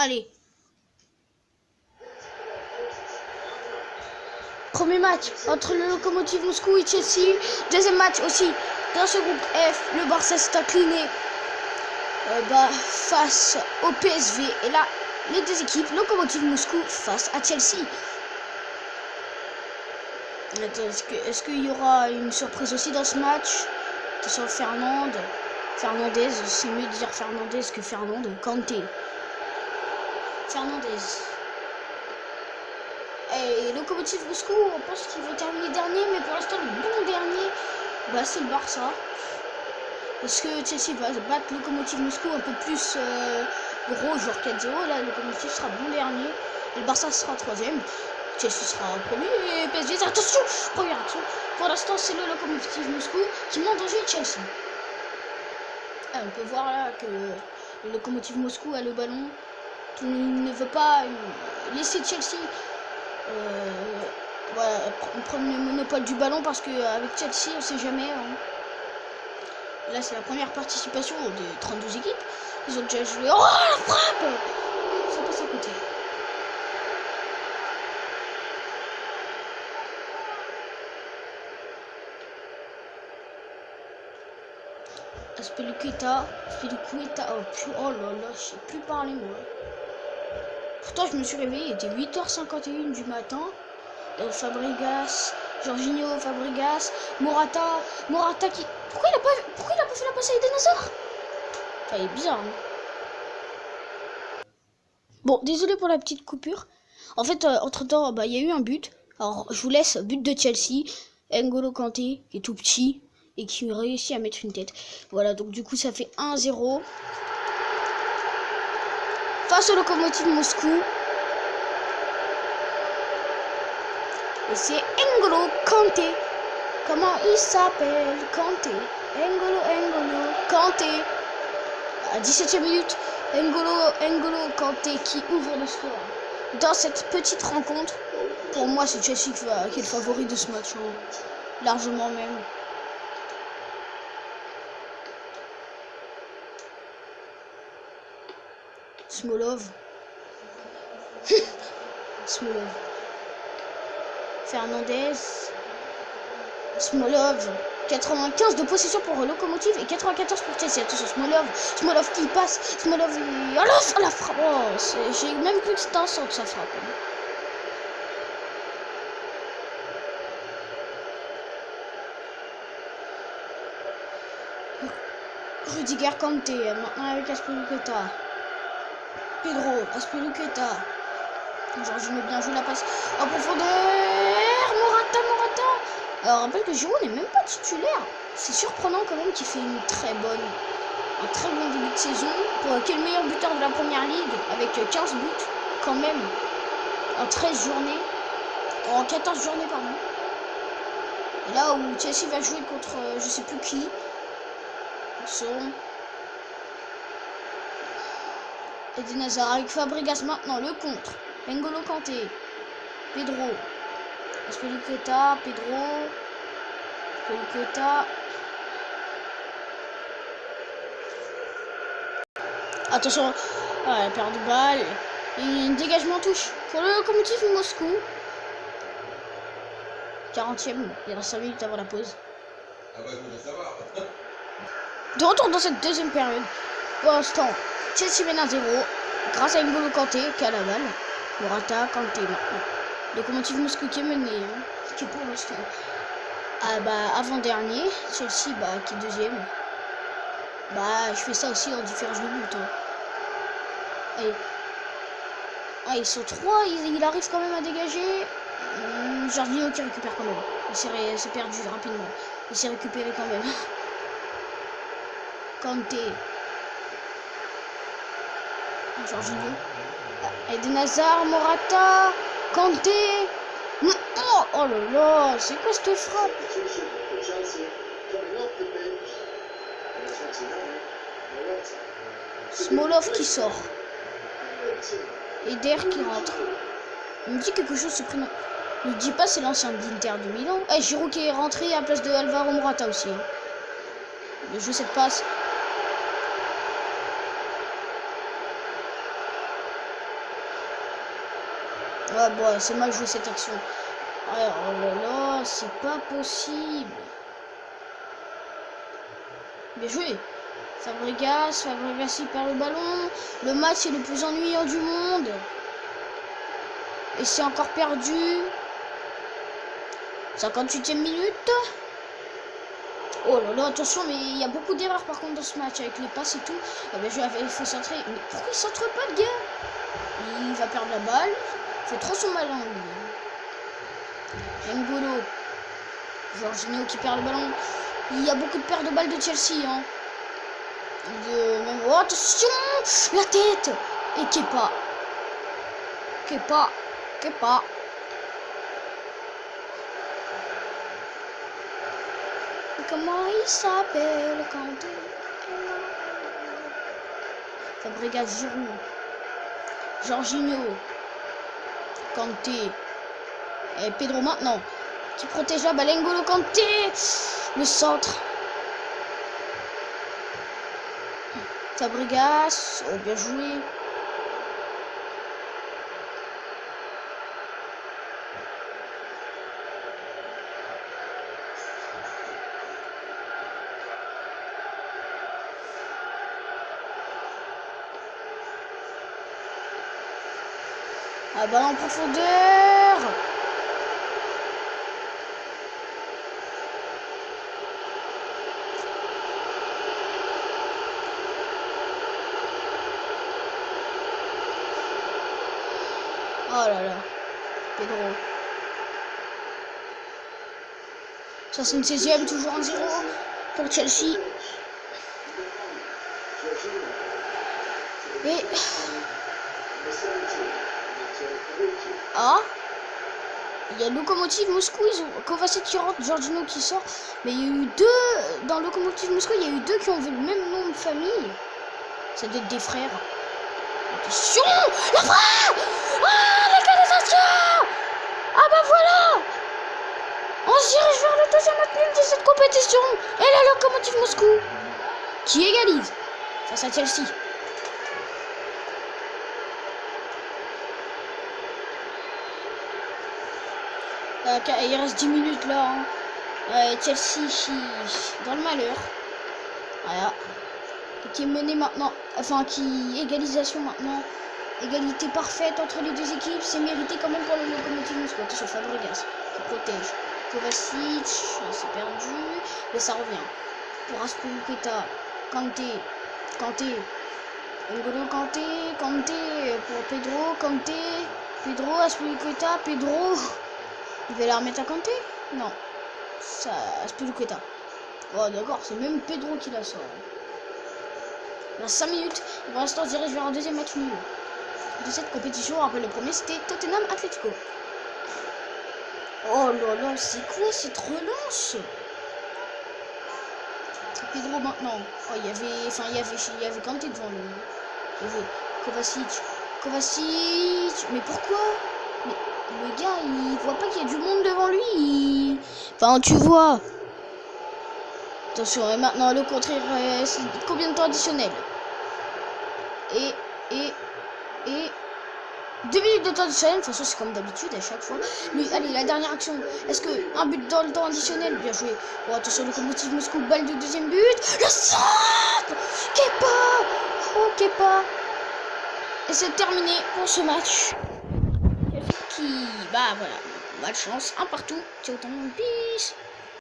Allez. Premier match entre le Lokomotiv Moscou et Chelsea. Deuxième match aussi dans ce groupe F. Le Barça s'est incliné face au PSV. Et là, les deux équipes, Lokomotiv Moscou face à Chelsea. Est-ce qu'il y aura une surprise aussi dans ce match? Attention, Fernandez, c'est mieux de dire Fernandez que Fernand. Kanté. Fernandez. Et Lokomotiv Moscou, on pense qu'ils vont terminer dernier, mais pour l'instant, le bon dernier, c'est le Barça. Est-ce que Chelsea va battre Lokomotiv Moscou un peu plus gros, genre 4-0? Là, Lokomotiv sera bon dernier, et le Barça sera troisième. Chelsea sera premier, et PSG, attention, première action. Pour l'instant, c'est le Lokomotiv Moscou qui met en danger Chelsea. On peut voir là que le Lokomotiv Moscou a le ballon. Il ne veut pas laisser Chelsea prendre le monopole du ballon, parce qu'avec Chelsea, on ne sait jamais. Là, c'est la première participation des 32 équipes. Ils ont déjà joué. Oh, la frappe! Ça passe à côté. Azpilicueta, oh là là, je sais plus parler moi. Pourtant je me suis réveillé, il était 8h51 du matin. Fabregas, Jorginho, Fabregas, Morata qui... Pourquoi il a pas fait la passe à Eden Hazard? Enfin, il est bizarre. Hein. Bon, désolé pour la petite coupure. En fait, entre-temps, il y a eu un but. Alors, je vous laisse, but de Chelsea. N'Golo Kanté, qui est tout petit et qui réussit à mettre une tête. Voilà, donc du coup, ça fait 1-0. Face au Lokomotiv Moscou. Et c'est N'Golo Kanté. Comment il s'appelle? Kanté. N'Golo Kanté. À 17e minute, N'Golo Kanté qui ouvre le score. Dans cette petite rencontre, pour moi, c'est Chelsea qui est le favori de ce match. Hein. Largement même. Smolov. Fernandez. Smolov. 95 de possession pour Lokomotiv et 94 pour Chelsea. Attention, Smolov qui passe. Smolov. Oh là, ça la frappe. Oh, j'ai même cru que c'était un centre, ça frappe. Rudiger, Kanté, maintenant avec Azpilicueta. Pedro, Azpilicueta. Jorginho bien joué la passe en profondeur. Morata. Alors, rappelle que Giroud n'est même pas titulaire. C'est surprenant quand même qu'il fait un très bon début de saison. Qui est le meilleur buteur de la première ligue avec 15 buts quand même en 13 journées. En 14 journées, pardon. Et là où Chelsea va jouer contre je sais plus qui. Eden Hazard avec Fabregas maintenant, le contre. N'Golo Kanté. Pedro. Azpilicueta, Azpilicueta. Attention, elle perd de balle. Et un dégagement touche pour le Lokomotiv Moscou. 40e, il reste 5 minutes avant la pause. De retour dans cette deuxième période. Pour l'instant, Chelsea mène 1-0 grâce à N'Golo Kanté qui a la balle. Morata, Kanté maintenant. Lokomotiv Moscou qui est mené, qui est pour l'instant avant-dernier. Chelsea qui est deuxième. Je fais ça aussi en différence de but. Hein. Allez. Ah, ils sont 3, il arrive quand même à dégager. Jorginho qui récupère quand même. Il s'est perdu rapidement. Il s'est récupéré quand même. Kanté. Jorginho. Eden Hazard, Morata. Kanté. Oh là là, c'est quoi cette frappe? Smolov qui sort. Eder qui rentre. Il me dit quelque chose ce prénom. Il ne dit pas c'est l'ancien d'Inter de Milan. Giroud qui est rentré à la place de Alvaro Morata aussi. Hein. Il joue cette passe. Ouais, bon, c'est mal joué cette action. Ouais, oh là là, c'est pas possible. Bien joué. Fabregas il perd le ballon. Le match est le plus ennuyant du monde. Et c'est encore perdu. 58e minute. Oh là là, attention, mais il y a beaucoup d'erreurs par contre dans ce match avec les passes et tout. Ah ben, il faut centrer. Mais pourquoi il centre pas le gars? Il va perdre la balle. Il fait trop son malin lui. N'Golo. Jorginho qui perd le ballon. Il y a beaucoup de pertes de balles de Chelsea. Hein. Oh, attention, la tête. Et Kepa. Comment il s'appelle quand Fabregas, Giroud, Jorginho, Kanté et Pedro maintenant qui protège la balle. N'Golo Kanté, le centre. Fabregas, oh bien joué. Ah bah en profondeur. Oh là là. Pedro. 76e, toujours 1-0 pour Chelsea. Et... Ah, il y a Lokomotiv Moscou, ils ont Kovacic qui rentre, Jorginho qui sort. Mais il y a eu deux, dans Lokomotiv Moscou, il y a eu deux qui ont vu le même nom de famille. Ça doit être des frères. Attention, la frappe. Ah, l'égalisation. Ah bah voilà. On se dirige vers le deuxième match nul de cette compétition. Et la Lokomotiv Moscou qui égalise face à Chelsea. Il reste 10 minutes là. Hein. Chelsea dans le malheur. Voilà. Qui est mené maintenant. Enfin, qui égalisation maintenant. Égalité parfaite entre les deux équipes. C'est mérité quand même pour le Lokomotiv Moscou. Attention, Fabregas qui protège. Kovacic, c'est perdu. Mais ça revient. Pour Azpilicueta. Kanté. N'Golo Kanté pour Pedro. Pedro, Azpilicueta. Pedro. Il va la remettre à Kanté? Non. Ça, Azpilicueta. Oh d'accord, c'est même Pedro qui la sort. Il reste 5 minutes. Et pour l'instant, on se dirige vers un deuxième match nul de cette compétition. On rappelle, le premier, c'était Tottenham Atletico. Oh là là, c'est quoi cette relance? C'est Pedro maintenant. Oh, il y avait Kanté devant lui. Il y avait Kovacic. Mais pourquoi? Mais le gars, il voit pas qu'il y a du monde devant lui. Enfin, tu vois. Attention, et maintenant, le contraire, c'est combien de temps additionnel? Et 2 minutes de temps additionnel. De toute façon, c'est comme d'habitude à chaque fois. Mais allez, la dernière action. Est-ce que un but dans le temps additionnel? Bien joué. Oh, attention, Lokomotiv Moscou, balle de deuxième but. Le centre. Kepa. Et c'est terminé pour ce match. Bah voilà, pas de chance, un partout. Ciao, peace.